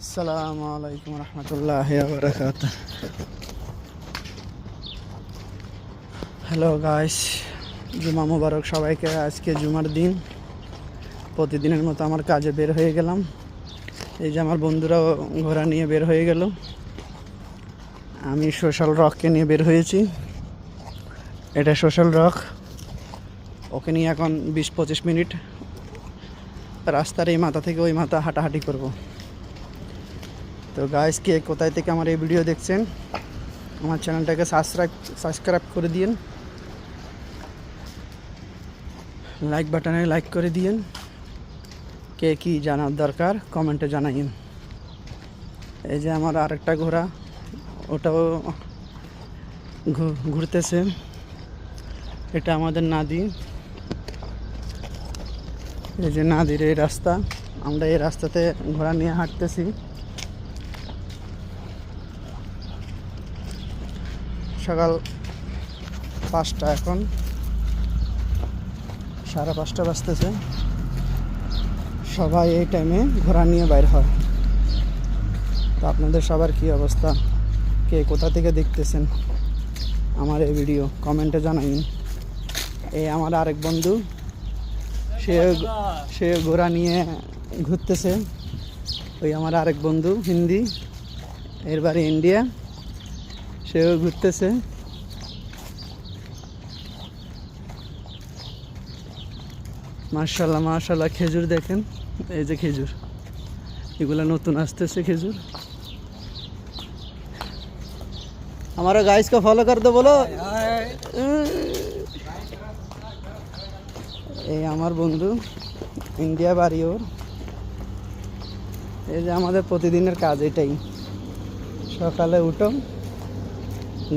আসসালামু আলাইকুম রহমতুল্লাহ বারাকাত। Hello guys, জুমা মুবারক সবাইকে। আজকে জুমার দিন, প্রতিদিনের মতো আমার কাজে বের হয়ে গেলাম। এই যে আমার বন্ধুরাও ঘোড়া নিয়ে বের হয়ে গেল, আমি সোশ্যাল রককে নিয়ে বের হয়েছি। এটা সোশ্যাল রক, ওকে নিয়ে এখন 20-25 মিনিট রাস্তার এই মাথা থেকে ওই মাথা হাঁটাহাঁটি করব। তো গাইস, কে কোথায় থেকে আমার এই ভিডিও দেখছেন, আমার চ্যানেলটাকে সাবস্ক্রাইব করে দিন, লাইক বাটনে লাইক করে দিন। কে কি জানার দরকার কমেন্টে জানাইন। এই যে আমার আরেকটা ঘোড়া, ওটাও ঘুরতেছে। এটা আমাদের নাদি। এই যে নাদির এই রাস্তা, আমরা এই রাস্তাতে ঘোড়া নিয়ে হাঁটতেছি। সকাল 5টা, এখন 5:30 বাজতেছে। সবাই এই টাইমে ঘোড়া নিয়ে বাইর হয়। তো আপনাদের সবার কি অবস্থা, কে কোথা থেকে দেখতেছেন আমার এই ভিডিও কমেন্টে জানাইন। এই আমার আরেক বন্ধু, সে ঘোড়া নিয়ে ঘুরতেছে। ওই আমার আরেক বন্ধু হিন্দি, এর বাড়ি ইন্ডিয়া, সেও ঘুরতেছে। মাশাআল্লাহ মাশাআল্লাহ, খেজুর দেখেন, এই যে খেজুর, এগুলা নতুন আসতেছে খেজুর। हमारा गाइस को फॉलो कर दो, बोलो। এই আমার বন্ধু, ইন্ডিয়া বাড়ি ওর। এই যে আমাদের প্রতিদিনের কাজ এটাই, সকালে উঠো,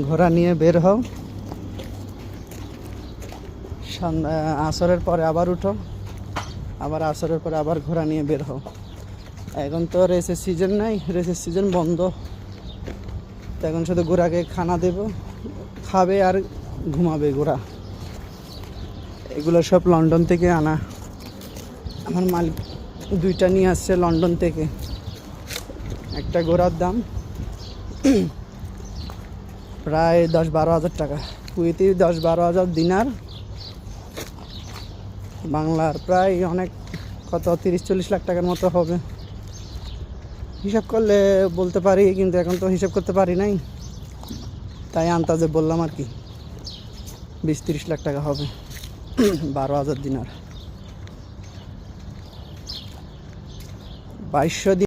ঘোড়া নিয়ে বের হও, আসরের পরে আবার উঠো, আবার আসরের পরে আবার ঘোড়া নিয়ে বের হও। এখন তো রেসের সিজন নাই, রেসের সিজন বন্ধ। তো এখন শুধু ঘোড়াকে খানা দেব, খাবে আর ঘুমাবে ঘোড়া। এগুলো সব লন্ডন থেকে আনা, আমার মালিক 2টা নিয়ে আসছে লন্ডন থেকে। একটা ঘোড়ার দাম প্রায় 10-12 হাজার টাকা, কুয়েতি 10-12 হাজার দিনার, বাংলার প্রায় অনেক, কত 30-40 লাখ টাকার মতো হবে। হিসাব করলে বলতে পারি, কিন্তু এখন তো হিসাব করতে পারি নাই, তাই আন্দাজে বললাম আর কি। 20-30 লাখ টাকা হবে, 12 হাজার দিনার, 2200